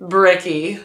Bricky.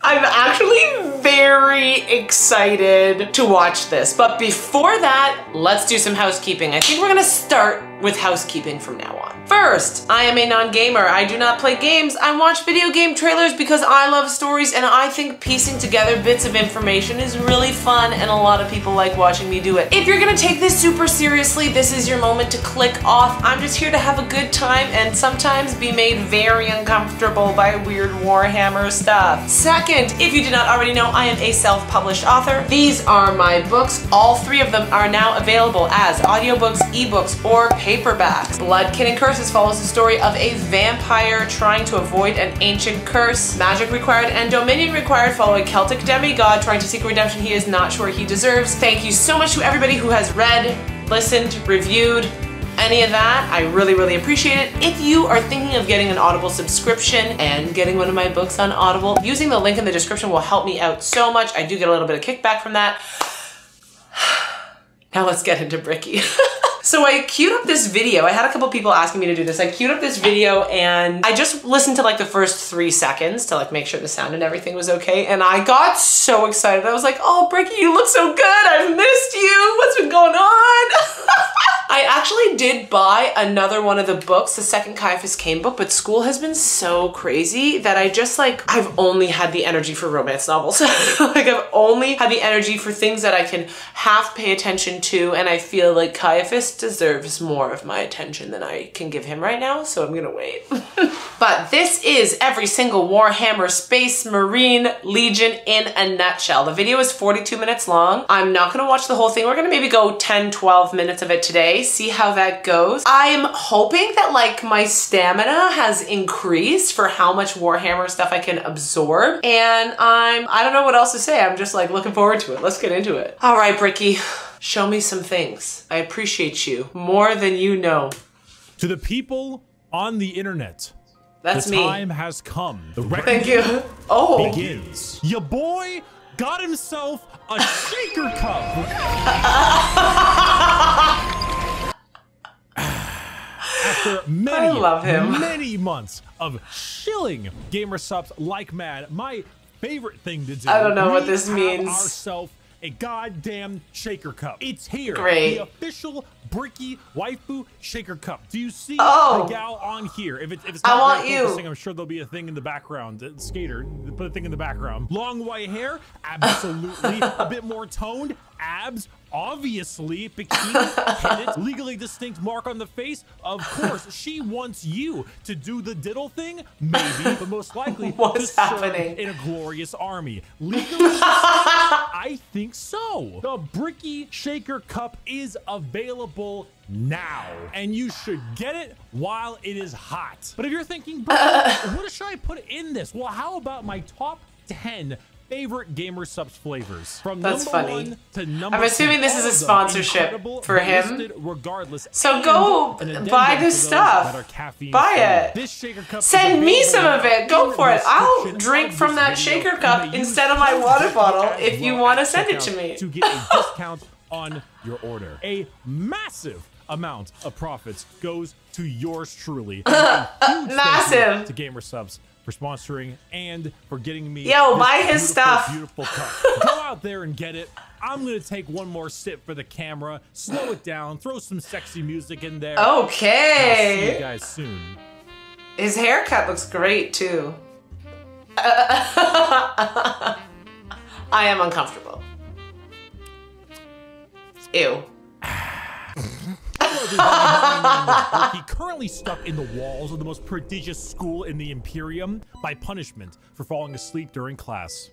I'm actually very excited to watch this, but before that, let's do some housekeeping. I think we're gonna start with housekeeping from now on. First, I am a non-gamer. I do not play games. I watch video game trailers because I love stories and I think piecing together bits of information is really fun and a lot of people like watching me do it. If you're gonna take this super seriously, this is your moment to click off. I'm just here to have a good time and sometimes be made very uncomfortable by weird Warhammer stuff. Second, if you did not already know, I am a self-published author. These are my books. All three of them are now available as audiobooks, ebooks, or paperbacks. Blood, Kin, and Curses follows the story of a vampire trying to avoid an ancient curse. Magic required and dominion required follow a Celtic demigod trying to seek redemption he is not sure he deserves. Thank you so much to everybody who has read, listened, reviewed, any of that. I really, really appreciate it. If you are thinking of getting an Audible subscription and getting one of my books on Audible, using the link in the description will help me out so much. I do get a little bit of kickback from that. Now let's get into Bricky. So I queued up this video. I had a couple people asking me to do this. I queued up this video and I just listened to like the first 3 seconds to like make sure the sound and everything was okay. And I got so excited. I was like, oh, Bricky, you look so good. I've missed you. What's been going on? I actually did buy another one of the books, the second Caiaphas Cain book, but school has been so crazy that I just like, I've only had the energy for romance novels. Like I've only had the energy for things that I can half pay attention to, and I feel like Caiaphas deserves more of my attention than I can give him right now, so I'm gonna wait. But this is every single Warhammer Space Marine Legion in a nutshell. The video is 42 minutes long. I'm not gonna watch the whole thing. We're gonna maybe go 10, 12 minutes of it today, see how that goes. I'm hoping that like my stamina has increased for how much Warhammer stuff I can absorb, and I don't know what else to say. I'm just like looking forward to it. Let's get into it. All right, Bricky. Show me some things. I appreciate you more than you know. To the people on the internet, that's the me. time has come. The Thank you. Oh. Begins. Your boy got himself a shaker cup. After many months of shilling gamer subs like mad, my favorite thing to do. I don't know what this means. Ourselves a goddamn shaker cup. It's here. Great. The official Bricky waifu shaker cup. Do you see the gal on here? If it's not focusing, I'm sure there'll be a thing in the background. Skater, put a thing in the background. Long white hair, absolutely. A bit more toned, abs, obviously. Bikini, headed, legally distinct mark on the face. Of course, she wants you to do the diddle thing, maybe, but most likely to serve in a glorious army. Legally distinct, I think so. The Bricky shaker cup is available now, and you should get it while it is hot. But if you're thinking, what should I put in this? Well, how about my top 10 favorite gamer subs flavors from number 1 to number 10. I'm assuming this is a sponsorship for him. Regardless, so go buy this stuff. Buy it. This shaker cup, send me some of it. Go for it. I'll drink from that shaker cup instead of my water bottle if you want to send it to me. To get a discount on your order. A massive amount of profits goes to yours truly. Massive. To gamer subs for sponsoring and for getting me buy his stuff. Beautiful cup. Go out there and get it. I'm gonna take one more sip for the camera, slow it down, throw some sexy music in there. Okay. I'll see you guys soon. His haircut looks great too. I am uncomfortable. Ew. He currently stuck in the walls of the most prodigious school in the Imperium by punishment for falling asleep during class.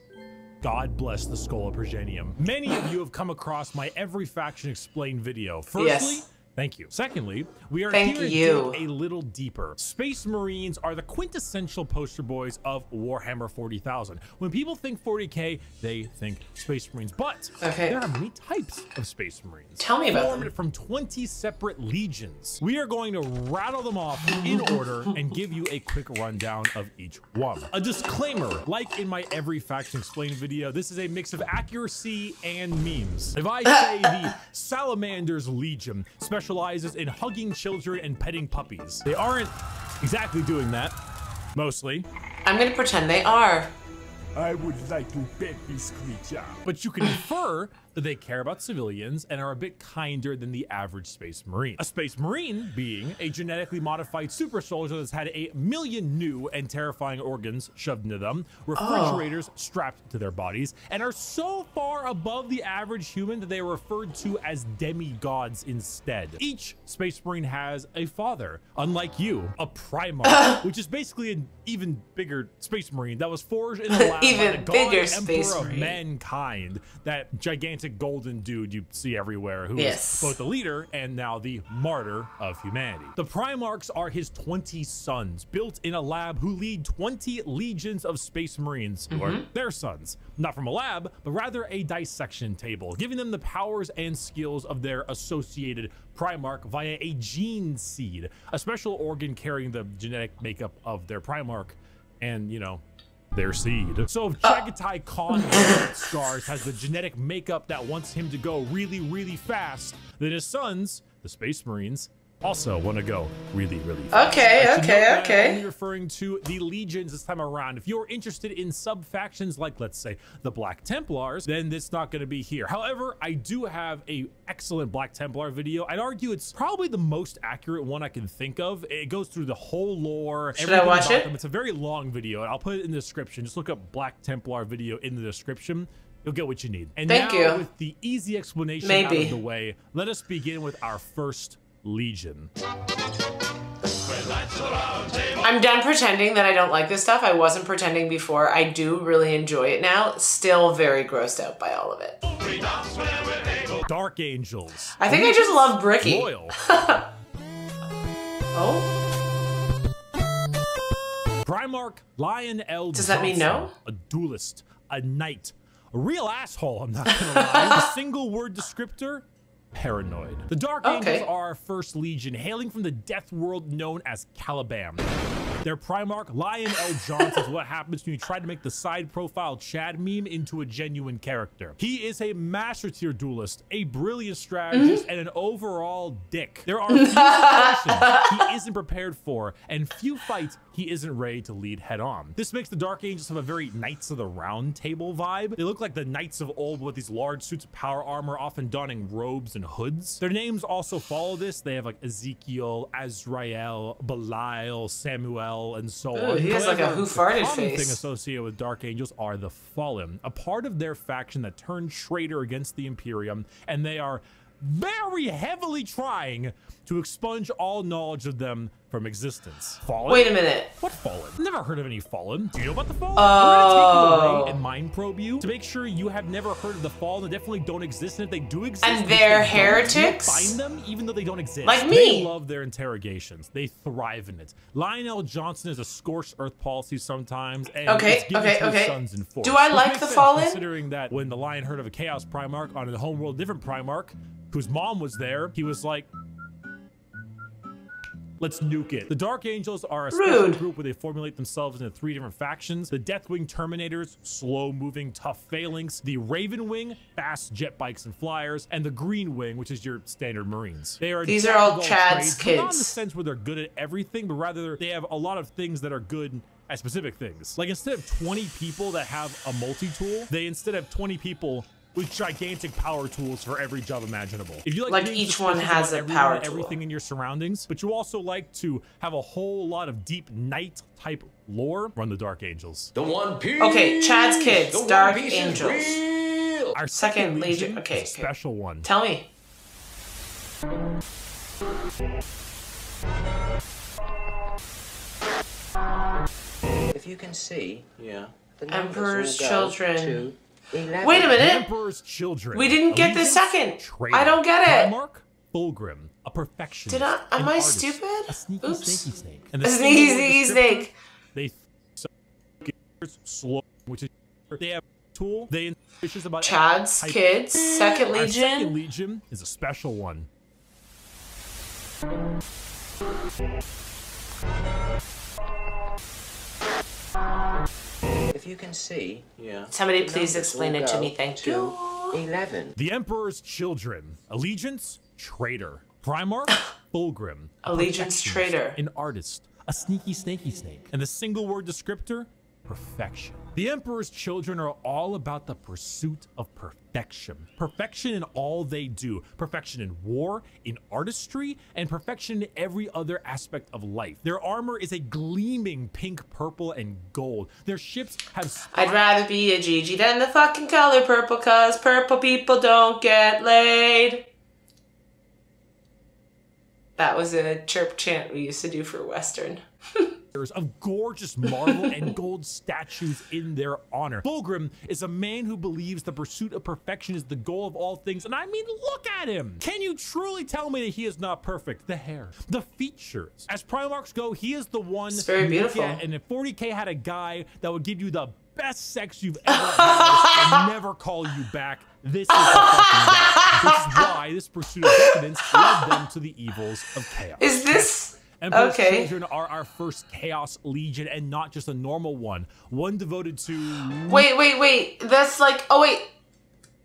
God bless the Schola Progenium. Many of you have come across my Every Faction Explained video. Firstly, thank you. Secondly, we are here to dig a little deeper. Space Marines are the quintessential poster boys of Warhammer 40,000. When people think 40K, they think Space Marines. But there are many types of Space Marines. Tell me about them. From 20 separate legions. We are going to rattle them off in order and give you a quick rundown of each one. A disclaimer, like in my Every Faction Explained video, this is a mix of accuracy and memes. If I say the Salamander's Legion specializes in hugging children and petting puppies, they aren't exactly doing that, mostly. I'm gonna pretend they are. I would like to pet this creature. But you can infer that they care about civilians and are a bit kinder than the average Space Marine. A Space Marine being a genetically modified super soldier that's had 1 million new and terrifying organs shoved into them, refrigerators strapped to their bodies, and are so far above the average human that they are referred to as demigods instead. Each Space Marine has a father, unlike you, a Primarch, which is basically an even bigger Space Marine that was forged in the lab by the god emperor of mankind, that gigantic golden dude you see everywhere, who is both the leader and now the martyr of humanity. The Primarchs are his 20 sons, built in a lab, who lead 20 legions of Space Marines, who are their sons, not from a lab, but rather a dissection table, giving them the powers and skills of their associated Primarch via a gene seed, a special organ carrying the genetic makeup of their Primarch and, you know, their seed. So if Chagatai Khan Scars has the genetic makeup that wants him to go really, really fast, then his sons, the Space Marines, also want to go really, really fast. Okay. I'm only referring to the legions this time around. If you're interested in sub-factions like, let's say, the Black Templars, then it's not going to be here. However, I do have a excellent Black Templar video. I'd argue it's probably the most accurate one I can think of. It goes through the whole lore. Should I watch it? It's a very long video, and I'll put it in the description. Just look up Black Templar video in the description. You'll get what you need. And Thank you. With the easy explanation out of the way, let us begin with our first Legion. I'm done pretending that I don't like this stuff. I wasn't pretending before. I do really enjoy it now. Still very grossed out by all of it. Dark Angels. I think I just love Bricky. Royal. Primarch Lion L. Does that mean no? A duelist, a knight, a real asshole, I'm not gonna lie. A single word descriptor: paranoid. The Dark Angels are our first legion, hailing from the death world known as Caliban. Their Primarch, Lion L. Johnson, is what happens when you try to make the side profile Chad meme into a genuine character. He is a master tier duelist, a brilliant strategist, and an overall dick. There are few situations he isn't prepared for, and few fights he isn't ready to lead head on. This makes the Dark Angels have a very Knights of the Round Table vibe. They look like the knights of old with these large suits of power armor, often donning robes and hoods. Their names also follow this. They have like Ezekiel, Azrael, Belial, Samuel, and so on. He has like a who farted face. Thing associated with Dark Angels are the Fallen, a part of their faction that turned traitor against the Imperium, and they are very heavily trying to expunge all knowledge of them from existence. Fallen? Wait a minute. What Fallen? Never heard of any Fallen. Do you know about the Fallen? We're gonna take you away and mind probe you to make sure you have never heard of the Fallen. They definitely don't exist, and if they do exist, and they're heretics, find them even though they don't exist. Like me. They love their interrogations. They thrive in it. Lionel Johnson is a scorched earth policy sometimes, and it's given to his sons in force. Do I like the Fallen? Considering that when the Lion heard of a Chaos Primarch on a homeworld different Primarch, whose mom was there, he was like, let's nuke it. The Dark Angels are a special group where they formulate themselves into 3 different factions. The Deathwing Terminators, slow-moving, tough phalanx. The Raven Wing, fast jet bikes and flyers. And the Green Wing, which is your standard Marines. These are all Chad's kids. Not in the sense where they're good at everything, but rather they have a lot of things that are good at specific things. Like instead of 20 people that have a multi-tool, they instead have 20 people with gigantic power tools for every job imaginable. If you like each one has a power tool. Everything in your surroundings, but you also like to have a whole lot of deep knight type lore, run the Dark Angels. The One Piece. Okay, Chad's kids, Dark Angels. Our second legion, okay, special one. Tell me. If you can see, the Emperor's Children. 11. Wait a minute. Emperor's Children. We didn't get the second. I don't get it. Primarch Fulgrim, a perfectionist. Did I? Am I stupid? A sneaky snaky snake. And a sneaky sneaky snake. They slow, which is they have a tool. They about Chad's kids. Second Legion. Our second Legion is a special one. If you can see, Somebody please explain it to me, thank you. 11. The Emperor's Children. Allegiance, traitor. Primarch, Fulgrim. Allegiance, traitor. An artist. A sneaky snaky snake. And the single word descriptor, perfection. The Emperor's children are all about the pursuit of perfection. Perfection in all they do. Perfection in war, in artistry, and perfection in every other aspect of life. Their armor is a gleaming pink, purple, and gold. Their ships have... I'd rather be a Gigi than the fucking color purple, cause purple people don't get laid. That was a chirp chant we used to do for Western. Of gorgeous marble and gold statues in their honor. Fulgrim is a man who believes the pursuit of perfection is the goal of all things, and I mean, look at him! Can you truly tell me that he is not perfect? The hair, the features. As Primarchs go, he is the one. It's very beautiful. And if 40K had a guy that would give you the best sex you've ever had and never call you back, this is the fucking guy. Which is why this pursuit of decadence led them to the evils of chaos. Is this... Emperor's children are our first Chaos Legion, and not just a normal one. One devoted to... Wait. That's like... Oh, wait.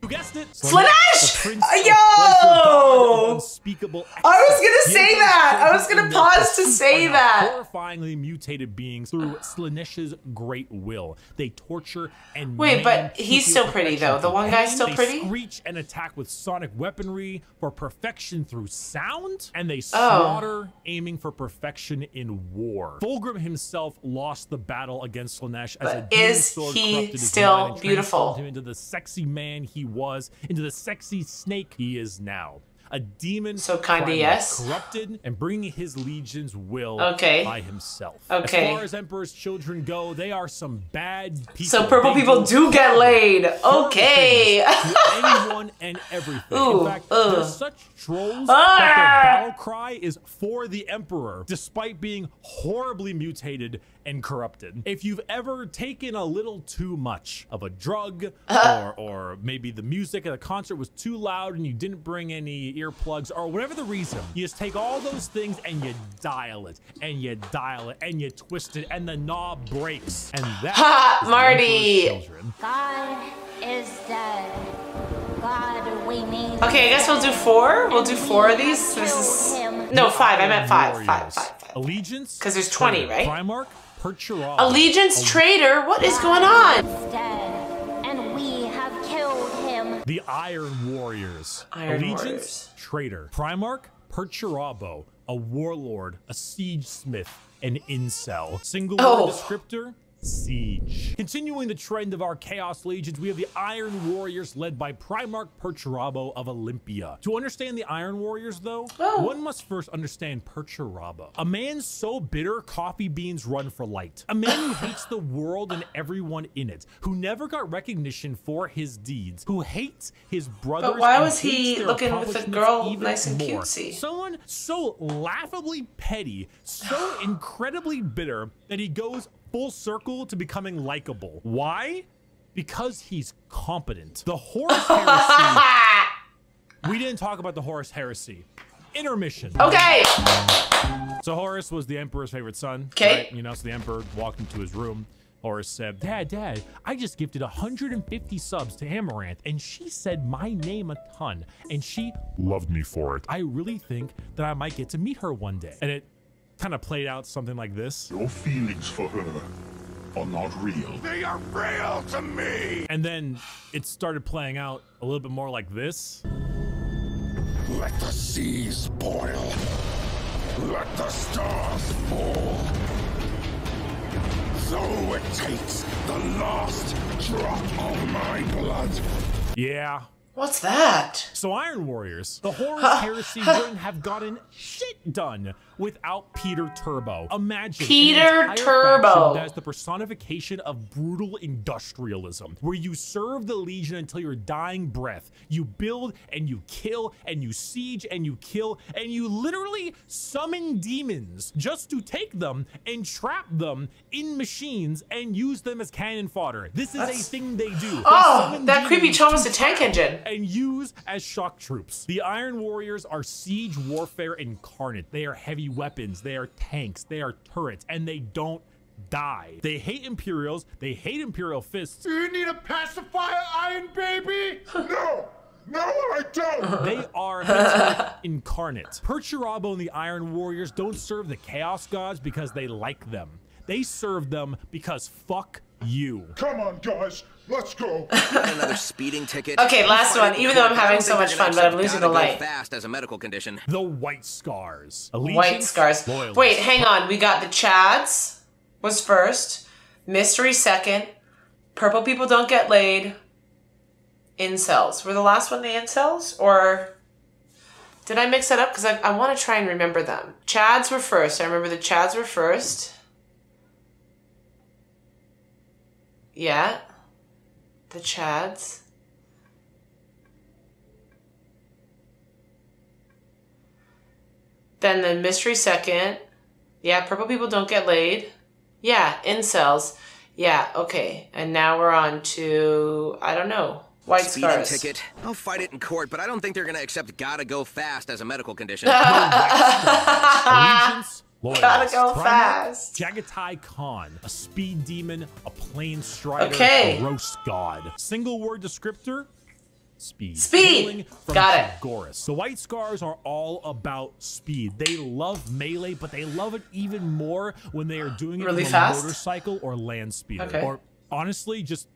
You guessed it. Slaanesh! Yo! Unspeakable. I was gonna say that. I was gonna pause to say that. Horrifyingly mutated beings through Slaanesh's great will. They torture and... Wait, but he's still pretty, though. The one guy's still pretty? They screech and attack with sonic weaponry for perfection through sound, and they slaughter, aiming for perfection in war. Fulgrim himself lost the battle against Slaanesh as a demon sword corrupted his mind and transformed him into the sexy man he was, into the sexy snake he is now. A demon, so kinda yes, corrupted and bringing his legions will by himself. As far as Emperor's children go, they are some bad people. So purple people do get laid. Okay. To anyone and everything. In fact, they're such trolls that their battle cry is for the Emperor, despite being horribly mutated and corrupted. If you've ever taken a little too much of a drug, or maybe the music at a concert was too loud and you didn't bring any earplugs, or whatever the reason, you just take all those things and you dial it, and you dial it, and you twist it, and the knob breaks. And that Marty! God is dead. God, we need... Okay, I guess we'll do 4. We'll do 4 of these. This is... No, 5. I meant 5. 5. Allegiance? Because there's 20, right? Primarch? Allegiance traitor? What is going on? Dead, and we have killed him. The Iron Warriors. Allegiance traitor. Primarch Perturabo, a warlord, a siege smith, an incel. Single word descriptor: siege. Continuing the trend of our Chaos Legions, we have the Iron Warriors led by Primarch Perturabo of Olympia. To understand the Iron Warriors, though, one must first understand Perturabo. A man so bitter, coffee beans run for light. A man who hates the world and everyone in it, who never got recognition for his deeds, who hates his brothers. But why was he looking with a girl nice and cutesy? Someone so laughably petty, so incredibly bitter that he goes full circle to becoming likable. Why? Because he's competent. The Horus Heresy. We didn't talk about the Horus Heresy. Intermission. Okay. So Horus was the Emperor's favorite son. Okay. Right? You know, so the Emperor walked into his room. Horus said, Dad, I just gifted 150 subs to Amaranth, and she said my name a ton, and she loved me for it. I really think that I might get to meet her one day. And it kind of played out something like this. Your feelings for her are not real. They are real to me! And then it started playing out a little bit more like this. Let the seas boil. Let the stars fall. So it takes the last drop of my blood. Yeah. What's that? So Iron Warriors, the Horus Heresy wouldn't have gotten shit done without Peter Turbo. Imagine Peter Turbo. That's the personification of brutal industrialism, where you serve the Legion until your dying breath. You build and you kill and you siege and you kill and you literally summon demons just to take them and trap them in machines and use them as cannon fodder. This is a thing they do. That creepy Thomas the Tank Engine. And use as shock troops. The Iron Warriors are siege warfare incarnate. They are heavy weapons, they are tanks, they are turrets, and they don't die. They hate Imperials, they hate Imperial fists. Do you need a pacifier, Iron Baby? No, I don't. They are incarnate. Perturabo and the Iron Warriors don't serve the Chaos Gods because they like them. They serve them because fuck you. Come on, guys. Let's go. Another speeding ticket. Okay, last one. Even though I'm having so much fun, but I'm losing the light. Fast as a medical condition. The White Scars. White Scars. Wait, hang on. We got the Chads was first. Mystery second. Purple people don't get laid. Incels. Were the last one the incels? Or did I mix it up? Because I want to try and remember them. Chads were first. I remember the Chads were first. Yeah. The Chads. Then the mystery second. Yeah, purple people don't get laid. Yeah, incels. Yeah, okay. And now we're on to, I don't know, White Scars. Speeding ticket. I'll fight it in court, but I don't think they're going to accept gotta go fast as a medical condition. Allegiance. Loyalist. Gotta go fast. Jagatai Khan, a speed demon, a plane strider, okay. a roast god. Single word descriptor, speed. Speed. Got it. Goris. The White Scars are all about speed. They love melee, but they love it even more when they are doing it really from fast? a motorcycle or land speeder. Okay. Or honestly, just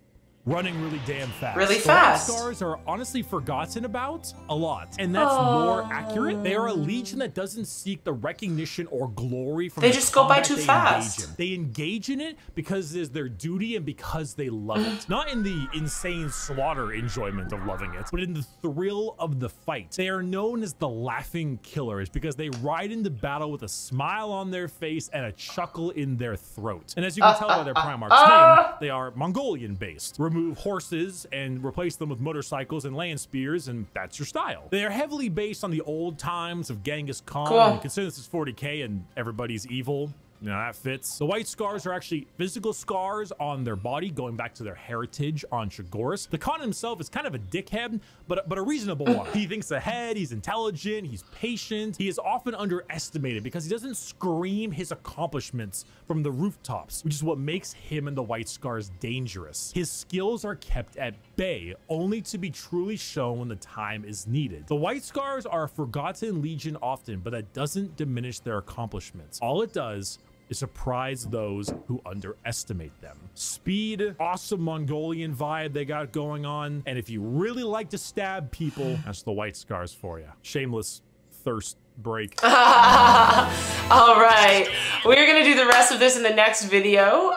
running really damn fast. Really fast. The White Scars are honestly forgotten about a lot, and that's more accurate. They are a legion that doesn't seek the recognition or glory from they just go by too fast. They engage in it because it is their duty and because they love it. Not in the insane slaughter enjoyment of loving it, but in the thrill of the fight. They are known as the Laughing Killers because they ride into battle with a smile on their face and a chuckle in their throat. And as you can tell by their Primarch's name, they are Mongolian based. Remove horses and replace them with motorcycles and land spears, and that's your style. They are heavily based on the old times of Genghis Khan. Cool. And consider this is 40k and everybody's evil. You know, that fits. The White Scars are actually physical scars on their body, going back to their heritage on Chagoris. The Khan himself is kind of a dickhead, but a reasonable one. He thinks ahead, he's intelligent, he's patient. He is often underestimated because he doesn't scream his accomplishments from the rooftops, which is what makes him and the White Scars dangerous. His skills are kept at bay, only to be truly shown when the time is needed. The White Scars are a forgotten legion often, but that doesn't diminish their accomplishments. All it does is surprise those who underestimate them. Speed, awesome Mongolian vibe they got going on. And if you really like to stab people, that's the White Scars for you. Shameless thirst break. All right, we're gonna do the rest of this in the next video.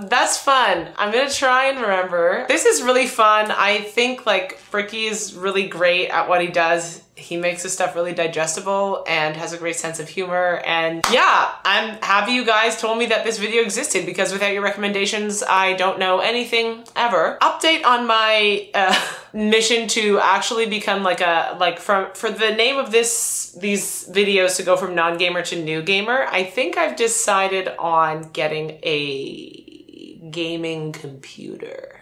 That's fun. I'm gonna try and remember. This is really fun. I think like Bricky is really great at what he does. He makes his stuff really digestible and has a great sense of humor. And yeah, I'm happy you guys told me that this video existed because without your recommendations, I don't know anything ever. Update on my mission to actually become like for the name of these videos to go from non-gamer to new gamer. I think I've decided on getting a gaming computer.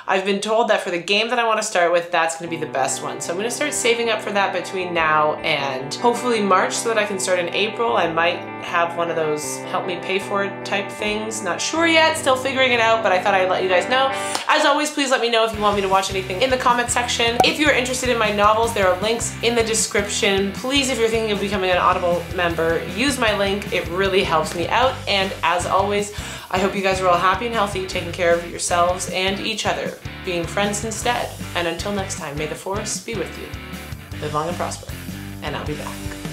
I've been told that for the game that I want to start with, that's going to be the best one. So I'm going to start saving up for that between now and hopefully March so that I can start in April. I might have one of those help me pay for it type things. Not sure yet, still figuring it out, but I thought I'd let you guys know. As always, please let me know if you want me to watch anything in the comment section. If you're interested in my novels, there are links in the description. Please, if you're thinking of becoming an Audible member, use my link. It really helps me out. And as always, I hope you guys are all happy and healthy, taking care of yourselves and each other, being friends instead. And until next time, may the force be with you. Live long and prosper, and I'll be back.